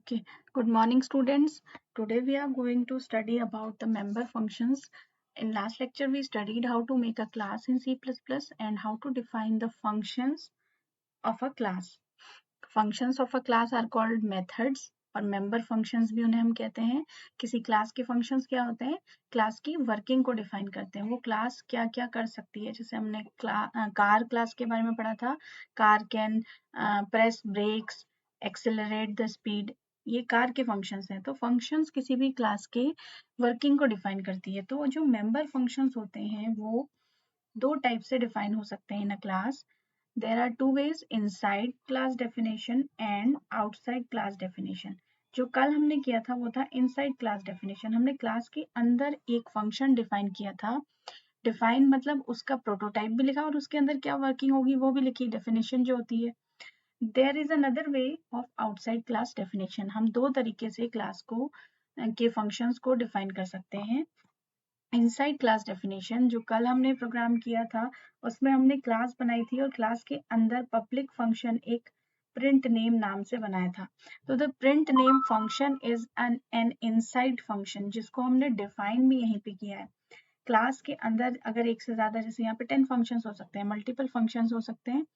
Okay, good morning students. Today we are going to study about the member functions. In last lecture we studied how to make a class in C++ and how to define the functions of a class. Functions of a class are called methods और member functions भी उन्हें हम कहते हैं. किसी class के functions क्या होते हैं? Class की working को define करते हैं. वो class क्या क्या कर सकती है, जैसे हमने car class के बारे में पढ़ा था. Car can press brakes, accelerate the speed. ये कार के फंक्शंस हैं. तो फंक्शंस किसी भी क्लास के वर्किंग को डिफाइन करती है. तो जो मेंबर फंक्शंस होते हैं वो दो टाइप से डिफाइन हो सकते हैं in a class. There are two ways, inside class definition and outside class definition. जो कल हमने किया था वो था inside class definition. हमने क्लास के अंदर एक फंक्शन डिफाइन किया था. डिफाइन मतलब उसका प्रोटोटाइप भी लिखा और उसके अंदर क्या वर्किंग होगी वो भी लिखी, डेफिनेशन जो होती है. There is another way of outside class definition. हम दो तरीके से क्लास को के फंक्शंस को डिफाइन कर सकते हैं. इनसाइड क्लास डेफिनेशन जो कल हमने प्रोग्राम किया था उसमें हमने क्लास बनाई थी और क्लास के अंदर पब्लिक फंक्शन एक प्रिंट नेम नाम से बनाया था. तो the print name function is an inside function जिसको हमने डिफाइन भी यहीं पे किया है. क्लास के अंदर अगर एक से ज्यादा, जैसे यहाँ पे 10 फंक्शंस हो सकते हैं, मल्टीपल फंक्शंस हो सकते हैं,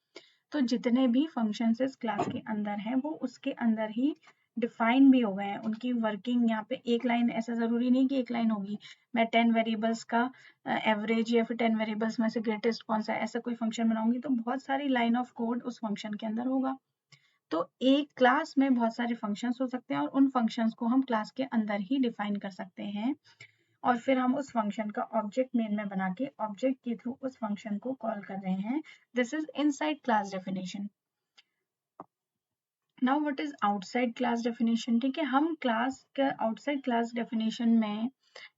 तो जितने भी फंक्शंस इस क्लास के अंदर हैं वो उसके अंदर ही डिफाइन भी हो गए हैं. उनकी वर्किंग यहाँ पे एक लाइन, ऐसा जरूरी नहीं कि एक लाइन होगी. मैं 10 वेरिएबल्स का एवरेज या फिर 10 वेरिएबल्स में से ग्रेटेस्ट कौन सा, ऐसा कोई फंक्शन बनाऊंगी तो बहुत सारी लाइन ऑफ कोड उस फंक्शन के अंदर होगा. तो एक क्लास में बहुत सारे फंक्शंस हो सकते हैं और उन फंक्शंस को हम क्लास के अंदर ही डिफाइन कर सकते हैं और फिर हम उस फंक्शन का ऑब्जेक्ट मेन में बना के ऑब्जेक्ट के थ्रू उस फंक्शन को कॉल कर रहे हैं. This is inside class definition. Now what is outside class definition. ठीक है, हम क्लास का आउटसाइड क्लास डेफिनेशन में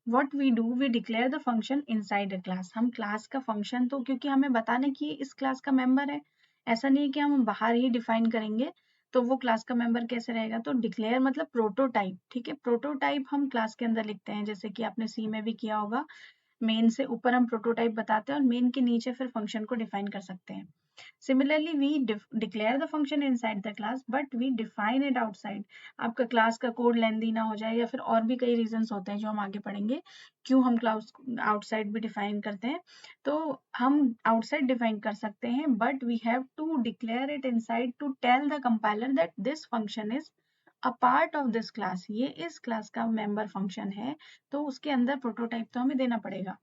what we do, we declare the function inside the class. हम क्लास का फंक्शन, तो क्योंकि हमें बताने की इस क्लास का मेंबर है, ऐसा नहीं है कि हम बाहर ही डिफाइन करेंगे तो वो क्लास का मेंबर कैसे रहेगा. तो डिक्लेयर मतलब प्रोटोटाइप. ठीक है, प्रोटोटाइप हम क्लास के अंदर लिखते हैं, जैसे कि आपने सी में भी किया होगा. मेन से ऊपर हम प्रोटोटाइप बताते हैं और मेन के नीचे फिर फंक्शन को डिफाइन कर सकते हैं. Similarly, we declare the function inside the class, but we define it outside. आपका क्लास का कोड लेंदी ना हो जाए या फिर और भी कई रीजंस होते हैं जो हम आगे पढ़ेंगे क्यों हम क्लास आउटसाइड भी डिफाइन करते हैं. तो हम आउटसाइड डिफाइन कर सकते हैं but we have to declare it inside to tell the compiler that this function is a part of this class. ये इस क्लास का मेंबर फंक्शन है तो उसके अंदर प्रोटोटाइप तो हमें देना पड़ेगा.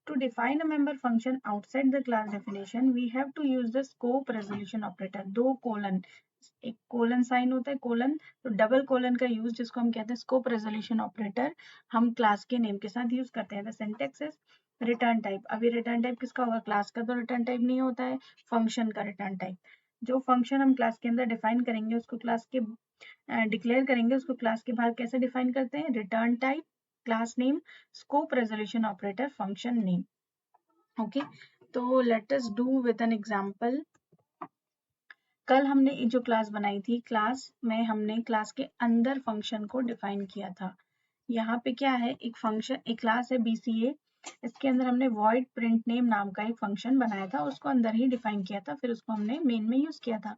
To define a member function outside the class definition, we have to use the scope resolution operator. दो कोलन, एक कोलन साइन होता है कोलन, तो डबल कोलन का यूज जिसको हम कहते हैं स्कोप रेजोल्यूशन ऑपरेटर, हम क्लास के नेम के साथ यूज करते हैं. The syntax is return type. अभी रिटर्न टाइप किसका होगा, क्लास का तो रिटर्न टाइप नहीं होता है, फंक्शन का रिटर्न टाइप. जो फंक्शन हम क्लास के अंदर डिफाइन करेंगे उसको क्लास के डिक्लेयर करेंगे उसको क्लास के बाहर कैसे डिफाइन करते हैं, return type, class name, scope resolution operator, function name. Okay, तो let us do with an example. कल हमने जो क्लास बनाई थी, क्लास में हमने क्लास के अंदर फंक्शन को डिफाइन किया था. यहाँ पे क्या है, एक फंक्शन, एक क्लास है BCA, इसके अंदर हमने void print name नाम का एक फंक्शन बनाया था, उसको अंदर ही डिफाइन किया था, फिर उसको हमने मेन में यूज किया था.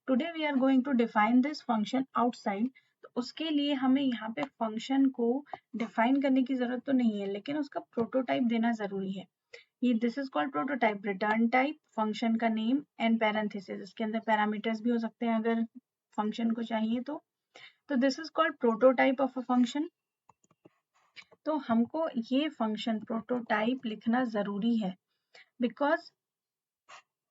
Today we are going to define this function outside. तो उसके लिए हमें यहाँ पे फंक्शन को डिफाइन करने की जरूरत तो नहीं है लेकिन उसका प्रोटोटाइप देना जरूरी है. ये this is called prototype. Return type, function का नेम एंड पैरेंथेसिस, इसके अंदर पैरामीटर्स भी हो सकते हैं अगर फंक्शन को चाहिए तो. This is called prototype of a function. तो हमको ये फंक्शन प्रोटोटाइप लिखना जरूरी है बिकॉज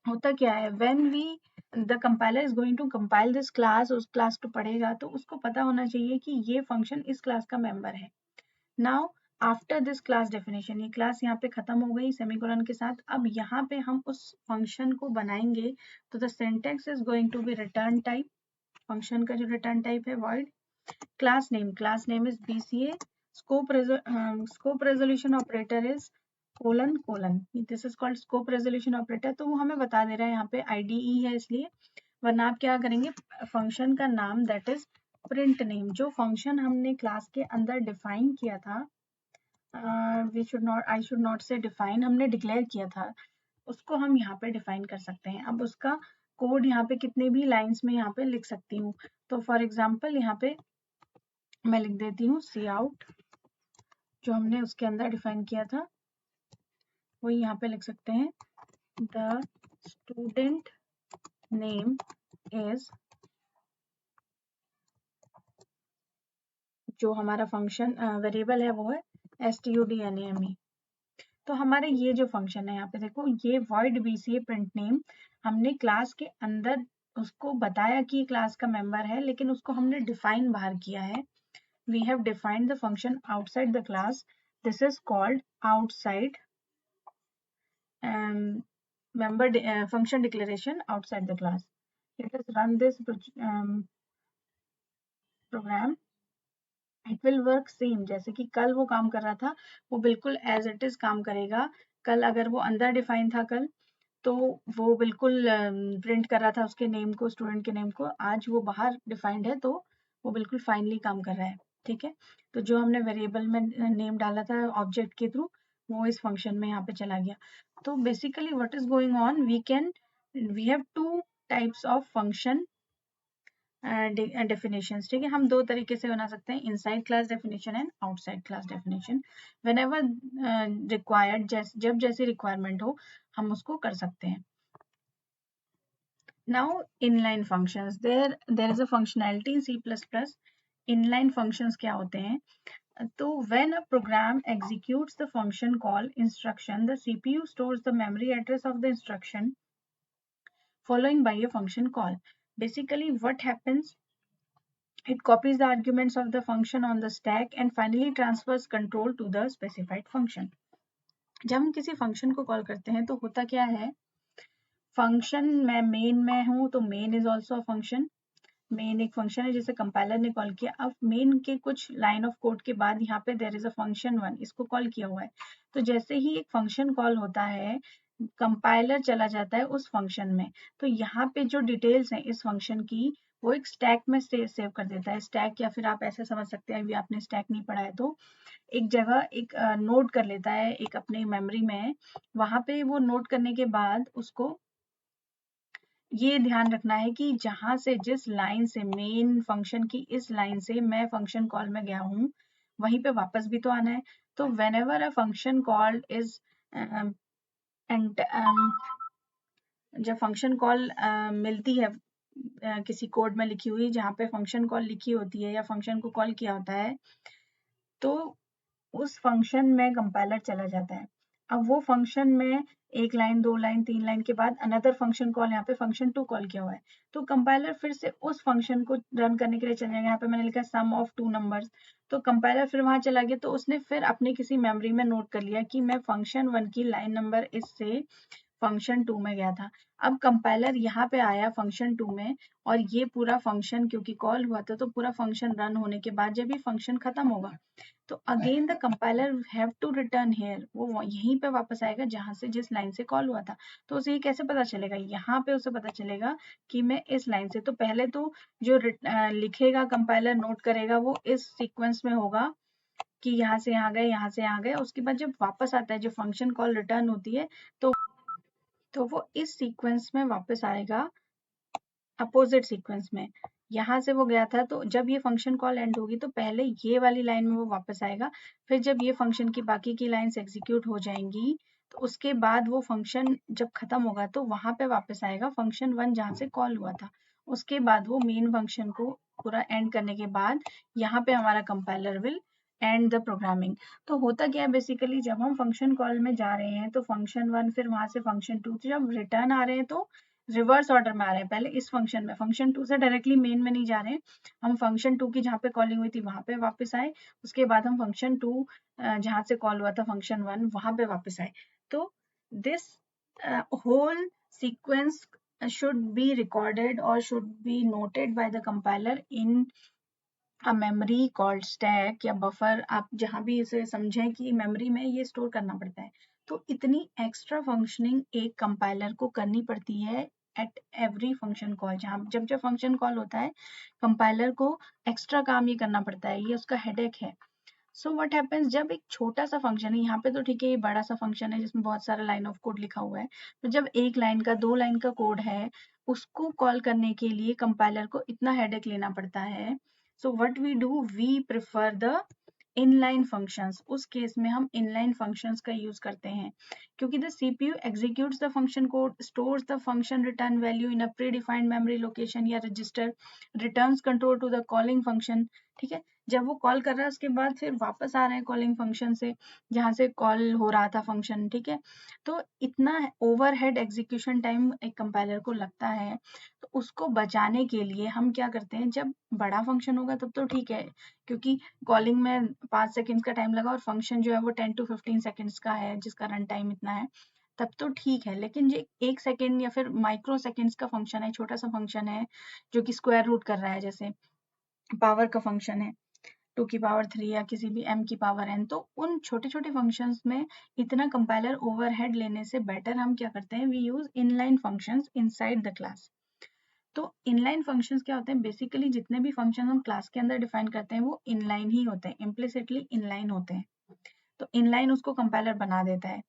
होता क्या है, when we the compiler is going to compile this class, उस क्लास को पढ़ेगा तो उसको पता होना चाहिए कि ये फंक्शन इस क्लास का मेंबर है. Now after this class definition, ये क्लास यहाँ पे खत्म हो गई सेमीकोलन के साथ. अब यहाँ पे हम उस फंक्शन को बनाएंगे तो the syntax is going to be return type. Function का जो रिटर्न टाइप है void class name is BCA, scope resolution operator is colon colon. This is called scope resolution operator. तो वो हमें बता दे रहा है यहाँ पे IDE है इसलिए, वरना आप क्या करेंगे, फंक्शन का नाम दैट इज प्रिंट नेम, जो फंक्शन हमने क्लास के अंदर डिफाइन किया था, आई शुड नॉट से डिफाइन, हमने डिक्लेयर किया था, उसको हम यहाँ पे डिफाइन कर सकते हैं. अब उसका कोड यहाँ पे कितने भी लाइंस में यहाँ पे लिख सकती हूँ। तो फॉर एग्जाम्पल यहाँ पे मैं लिख देती हूँ सी आउट, जो हमने उसके अंदर डिफाइन किया था वही यहाँ पे लिख सकते हैं, द स्टूडेंट नेम इज, जो हमारा फंक्शन वेरिएबल है वो है studname। तो हमारे ये जो फंक्शन है यहाँ पे देखो, ये void bca print name, हमने क्लास के अंदर उसको बताया कि क्लास का मेंबर है, लेकिन उसको हमने डिफाइन बाहर किया है। We have defined the function outside the class. This is called outside member function declaration outside the class. Let us run this program. It will work same, जैसे कि कल वो काम कर रहा था वो बिल्कुल as it is काम करेगा। कल अगर वो अंदर डिफाइन था कल, तो वो बिल्कुल प्रिंट कर रहा था उसके नेम को, स्टूडेंट के नेम को। आज वो बाहर डिफाइंड है तो वो बिल्कुल फाइनली काम कर रहा है। ठीक है, तो जो हमने वेरिएबल में नेम डाला था ऑब्जेक्ट के थ्रू, वो इस फंक्शन में यहाँ पे चला गया। तो basically what is going on, we have two types of function definitions. ठीक है, हम दो तरीके से बना सकते हैं, inside class definition and outside class definition. Whenever required, जब जैसी रिक्वायरमेंट हो हम उसको कर सकते हैं। Now inline functions, there is a functionality in C++। inline functions क्या होते हैं? तो when a program executes the function call instruction, the CPU stores the memory address of the instruction following by a function call. Basically what happens, it copies the arguments of the function on the stack and finally transfers control to the specified function। जब हम किसी function को call करते हैं तो होता क्या है, फंक्शन में मेन में हूँ तो main is also function. Main एक फंक्शन है जिसे कंपाइलर ने कॉल किया। अब मेन के कुछ लाइन ऑफ कोड के बाद यहाँ पे there is a function one, इसको कॉल किया हुआ है। तो जैसे ही एक फंक्शन कॉल होता है, कंपाइलर चला जाता है उस फंक्शन में। तो यहाँ पे जो डिटेल्स हैं इस फंक्शन की, वो एक स्टैक में सेव कर देता है। स्टैक, या फिर आप ऐसे समझ सकते हैं, अभी आपने स्टैक नहीं पढ़ा है तो एक जगह एक नोट कर लेता है एक अपने मेमोरी में। वहां पे वो नोट करने के बाद उसको ये ध्यान रखना है कि जहां से, जिस लाइन से, मेन फंक्शन की इस लाइन से मैं फंक्शन कॉल में गया हूँ, वहीं पे वापस भी तो आना है। तो whenever a function called is and जब फंक्शन कॉल मिलती है किसी कोड में लिखी हुई, जहाँ पे फंक्शन कॉल लिखी होती है या फंक्शन को कॉल किया होता है, तो उस फंक्शन में कंपाइलर चला जाता है। अब वो फंक्शन में एक लाइन, दो लाइन, तीन लाइन के बाद अनदर फंक्शन कॉल, यहाँ पे फंक्शन टू कॉल किया हुआ है, तो कंपाइलर फिर से उस फंक्शन को रन करने के लिए चल जाएगा। यहाँ पे मैंने लिखा सम ऑफ टू नंबर्स, तो कंपाइलर फिर वहां चला गया, तो उसने फिर अपने किसी मेमोरी में नोट कर लिया कि मैं फंक्शन वन की लाइन नंबर इससे फंक्शन टू में गया था। अब कंपाइलर यहाँ पे आया फंक्शन टू में, और ये पूरा फंक्शन क्योंकि कॉल हुआ था, तो पूरा फंक्शन रन होने के बाद जब ये फंक्शन खत्म होगा, तो again the compiler have to return here, वो यहीं पे वापस आएगा जहां से, जिस लाइन से कॉल हुआ था। तो उसे ये कैसे पता चलेगा, यहाँ पे उसे पता चलेगा कि मैं इस लाइन से, तो पहले तो जो लिखेगा कंपाइलर, नोट करेगा, वो इस सीक्वेंस में होगा कि यहाँ से यहाँ गए, यहाँ से यहाँ गए। उसके बाद जब वापस आता है, जो फंक्शन कॉल रिटर्न होती है, तो वो इस सीक्वेंस में वापस आएगा, अपोजिट सीक्वेंस में। यहाँ से वो गया था, तो जब ये फंक्शन कॉल एंड होगी तो पहले ये वाली लाइन में वो वापस आएगा। फिर जब ये फंक्शन की बाकी की लाइंस एग्जीक्यूट हो जाएंगी, तो उसके बाद वो फंक्शन जब खत्म होगा तो वहां पे वापस आएगा फंक्शन वन जहाँ से कॉल हुआ था। उसके बाद वो मेन फंक्शन को पूरा एंड करने के बाद यहाँ पे हमारा compiler will and the programming. तो होता क्या है, बेसिकली जब हम फंक्शन कॉल में जा रहे हैं तो फंक्शन वन, फिर वहां से फंक्शन टू, तो जब रिटर्न आ रहे हैं तो रिवर्स ऑर्डर में आ रहे हैं। पहले इस फंक्शन में, फंक्शन टू से डायरेक्टली मेन में नहीं जा रहे हैं, हम फंक्शन टू की जहाँ पे कॉलिंग हुई थी वहां पे वापस आए। उसके बाद हम फंक्शन टू जहाँ से कॉल हुआ था फंक्शन वन, वहां पे वापस आए। तो this whole sequence should be recorded or should be noted by the compiler in a memory called stack या buffer, आप जहाँ भी इसे समझें कि मेमोरी में ये स्टोर करना पड़ता है। तो इतनी एक्स्ट्रा फंक्शनिंग एक कंपाइलर को करनी पड़ती है एट एवरी फंक्शन कॉल। जहाँ जब जब फंक्शन कॉल होता है, कंपाइलर को एक्स्ट्रा काम ये करना पड़ता है, ये उसका हेडेक है। सो व्हाट हैपेंस जब एक छोटा सा फंक्शन है, यहाँ पे तो ठीक है ये बड़ा सा फंक्शन है जिसमें बहुत सारा लाइन ऑफ कोड लिखा हुआ है, तो जब एक लाइन का 2 लाइन का कोड है उसको कॉल करने के लिए कंपाइलर को इतना हेडेक लेना पड़ता है। So what we do, we prefer the inline functions. उस केस में हम इनलाइन फंक्शंस का यूज करते हैं, क्योंकि the CPU executes the function code, stores the function return value in a predefined memory location या register, returns control to the calling function. ठीक है, जब वो कॉल कर रहा है उसके बाद फिर वापस आ रहे हैं कॉलिंग फंक्शन से जहां से कॉल हो रहा था फंक्शन। ठीक है, तो इतना ओवरहेड एग्जीक्यूशन टाइम एक कंपाइलर को लगता है, तो उसको बचाने के लिए हम क्या करते हैं, जब बड़ा फंक्शन होगा तब तो ठीक है, क्योंकि कॉलिंग में 5 सेकेंड्स का टाइम लगा और फंक्शन जो है वो 10 to 15 सेकेंड्स का है जिसका रन टाइम इतना है, तब तो ठीक है। लेकिन जो 1 सेकेंड या फिर माइक्रो सेकेंड्स का फंक्शन है, छोटा सा फंक्शन है जो कि स्क्वायर रूट कर रहा है, जैसे पावर का फंक्शन है 2 की पावर 3 या किसी भी m की पावर n, तो उन छोटे छोटे फंक्शंस में इतना कंपाइलर ओवरहेड लेने से बेटर हम क्या करते हैं, we use inline functions inside the class. तो इनलाइन फंक्शंस क्या होते हैं, बेसिकली जितने भी फंक्शन हम क्लास के अंदर डिफाइन करते हैं वो इनलाइन ही होते हैं, इम्प्लिसिटली इनलाइन होते हैं। तो इनलाइन उसको कंपाइलर बना देता है।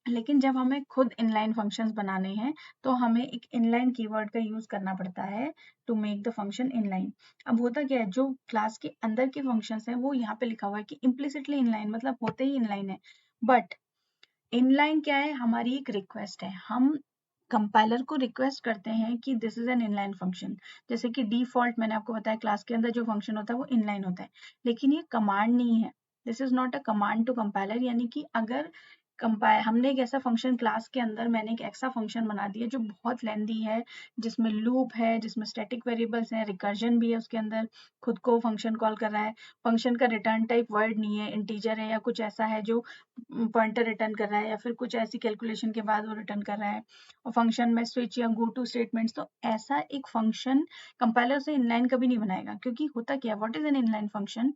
लेकिन जब हमें खुद इनलाइन फंक्शंस बनाने हैं तो हमें एक इनलाइन कीवर्ड का यूज करना पड़ता है to make the function inline. अब होता क्या है, जो क्लास के अंदर के फंक्शंस हैं वो यहाँ पे लिखा हुआ है कि इम्प्लिसिटली इनलाइन, मतलब होते ही इनलाइन है। बट इनलाइन क्या है, हमारी एक रिक्वेस्ट है, हम कंपाइलर को रिक्वेस्ट करते हैं कि this is an inline function. जैसे कि डिफॉल्ट मैंने आपको बताया क्लास के अंदर जो फंक्शन होता है वो इनलाइन होता है, लेकिन ये कमांड नहीं है। This is not a command to compiler, यानी कि अगर कंपाइल हमने एक ऐसा फंक्शन क्लास के अंदर, मैंने एक ऐसा फंक्शन बना दिया जो बहुत लेंदी है, जिसमें लूप है, जिसमें स्टैटिक वेरिएबल्स हैं, रिकर्जन भी है उसके अंदर, खुद को फंक्शन कॉल कर रहा है, फंक्शन का रिटर्न टाइप वर्ड नहीं है, इंटीजर है या कुछ ऐसा है जो पॉइंटर रिटर्न कर रहा है, या फिर कुछ ऐसी कैलकुलेशन के बाद वो रिटर्न कर रहा है, और फंक्शन में स्विच या गो टू स्टेटमेंट्स, तो ऐसा एक फंक्शन कंपाइलर से इनलाइन कभी नहीं बनाएगा। क्योंकि होता क्या है, what is an inline function,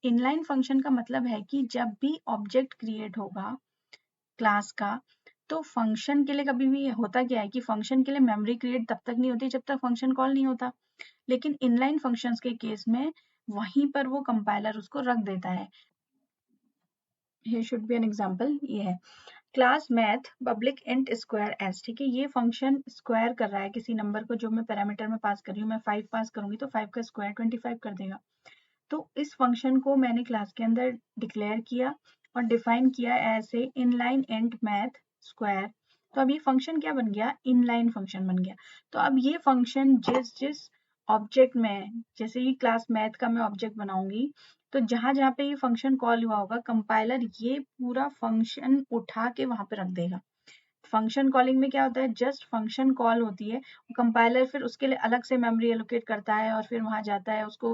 inline function का मतलब है कि जब भी ऑब्जेक्ट क्रिएट होगा क्लास का, तो फंक्शन के लिए कभी भी होता क्या है कि फंक्शन के लिए मेमोरी क्रिएट तब तक नहीं होती जब तक फंक्शन कॉल नहीं होता। लेकिन इनलाइन फंक्शंस के केस में वहीं पर वो कंपाइलर उसको रख देता है। here should be an example, ये है class math public int square S. ठीक है, ये फंक्शन स्क्वायर कर रहा है किसी नंबर को जो मैं पैरामीटर में पास कर रही हूँ, मैं 5 पास करूंगी तो 5 का स्क्वायर 25 कर देगा। तो इस फंक्शन को मैंने क्लास के अंदर डिक्लेयर किया और डिफाइन किया ऐसे इनलाइन इंट मैथ स्क्वायर। तो अब ये फंक्शन क्या बन गया, इनलाइन फंक्शन बन गया। तो अब ये फंक्शन जिस जिस ऑब्जेक्ट में, जैसे ही क्लास मैथ का मैं ऑब्जेक्ट बनाऊंगी, तो जहां जहां पे ये फंक्शन कॉल हुआ होगा कंपाइलर ये पूरा फंक्शन उठा के वहां पे रख देगा। फंक्शन कॉलिंग में क्या होता है, जस्ट फंक्शन कॉल होती है, कंपाइलर फिर उसके लिए अलग से मेमोरी एलोकेट करता है और फिर वहां जाता है, उसको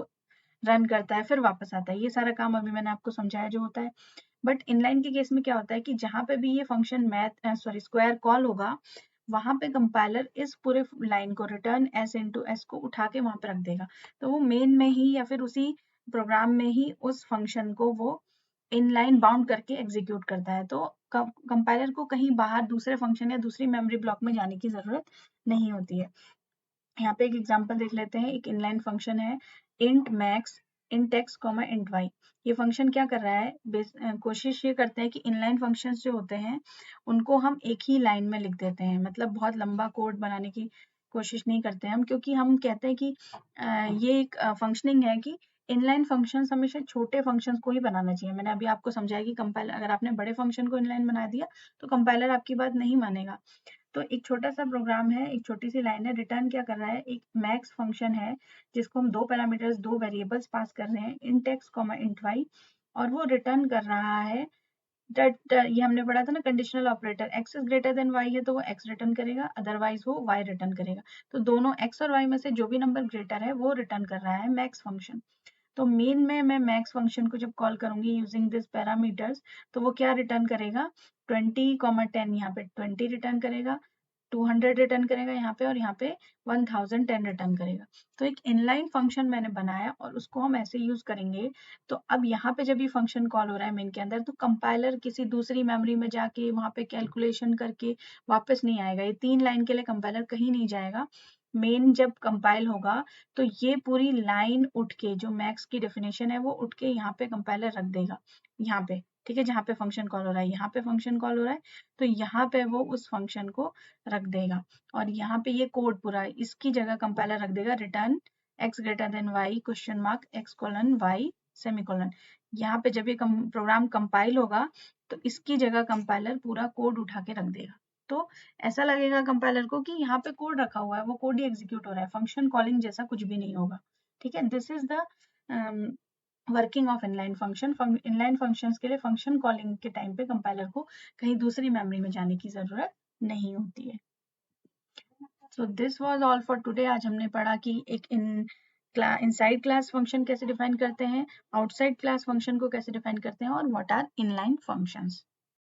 रन करता है, फिर वापस आता है। ये सारा काम अभी मैंने आपको समझाया जो होता है। बट इनलाइन के केस में क्या होता है कि जहां पे भी ये फंक्शन मैथ स्क्वायर कॉल होगा, वहां पे कंपाइलर इस पूरे लाइन को रिटर्न एस इंटू एस को उठा के वहां पे रख देगा। तो वो मेन में ही या फिर उसी प्रोग्राम में ही उस फंक्शन को वो इनलाइन बाउंड करके एग्जीक्यूट करता है। तो कंपाइलर को कहीं बाहर दूसरे फंक्शन या दूसरी मेमोरी ब्लॉक में जाने की जरूरत नहीं होती है। यहाँ पे एक एग्जांपल देख लेते हैं। एक इनलाइन फंक्शन है int max int x comma int y. ये फंक्शन क्या कर रहा है, कोशिश ये करते हैं कि इनलाइन फंक्शंस जो होते हैं उनको हम एक ही लाइन में लिख देते हैं, मतलब बहुत लंबा कोड बनाने की कोशिश नहीं करते हम, क्योंकि हम कहते हैं कि ये एक फंक्शनिंग है कि इनलाइन फंक्शंस हमेशा छोटे फंक्शंस को ही बनाना चाहिए। मैंने अभी आपको समझाया कि कंपाइलर, अगर आपने बड़े फंक्शन को इनलाइन बना दिया तो कंपाइलर आपकी बात नहीं मानेगा। तो एक छोटा सा प्रोग्राम है, एक छोटी सी लाइन है, रिटर्न क्या कर रहा है, एक मैक्स फंक्शन है जिसको हम 2 पैरामीटर्स 2 वेरिएबल्स पास कर रहे हैं, int x comma int y, और वो रिटर्न कर रहा है ये हमने पढ़ा था ना conditional operator, x is greater than y है तो वो एक्स रिटर्न करेगा, अदरवाइज वो वाई रिटर्न करेगा। तो दोनों एक्स और वाई में से जो भी नंबर ग्रेटर है वो रिटर्न कर रहा है मैक्स फंक्शन। तो मेन में मैं मैक्स फंक्शन को जब कॉल करूंगी यूजिंग दिस पैरामीटर्स, तो वो क्या रिटर्न करेगा, 20, 10, यहाँ पे 20 रिटर्न करेगा, 200 रिटर्न करेगा यहाँ पे, और यहाँ पे 1010 रिटर्न करेगा। तो एक इनलाइन फंक्शन मैंने बनाया और उसको हम ऐसे यूज करेंगे। तो अब यहाँ पे जब ये फंक्शन कॉल हो रहा है मेन के अंदर, तो कंपाइलर किसी दूसरी मेमोरी में जाके वहां पे कैलकुलेशन करके वापस नहीं आएगा। ये 3 लाइन के लिए कंपाइलर कहीं नहीं जाएगा, मेन जब कंपाइल होगा तो ये पूरी लाइन उठ के, जो मैक्स की डेफिनेशन है वो उठ के यहाँ पे कंपाइलर रख देगा, यहाँ पे, ठीक है, जहाँ पे फंक्शन कॉल हो रहा है, यहाँ पे फंक्शन कॉल हो रहा है, तो यहाँ पे वो उस फंक्शन को रख देगा। और यहाँ पे ये कोड पूरा, इसकी जगह कंपाइलर रख देगा return x greater than y question mark x colon y semicolon. यहाँ पे जब ये प्रोग्राम कंपाइल होगा तो इसकी जगह कंपाइलर पूरा कोड उठा के रख देगा। तो ऐसा लगेगा कंपाइलर को कि यहाँ पे कोड रखा हुआ है, वो कोड ही एग्जीक्यूट हो रहा है, फंक्शन कॉलिंग जैसा कुछ भी नहीं होगा। ठीक है, this is the working of inline function. Inline functions के लिए फंक्शन कॉलिंग के टाइम पे कंपाइलर को कहीं दूसरी मेमोरी में जाने की जरूरत नहीं होती है। So this was all for today. आज हमने पढ़ा कि एक इनसाइड क्लास फंक्शन कैसे डिफाइन करते हैं, आउटसाइड क्लास फंक्शन को कैसे डिफाइन करते हैं, और व्हाट आर इनलाइन फंक्शंस।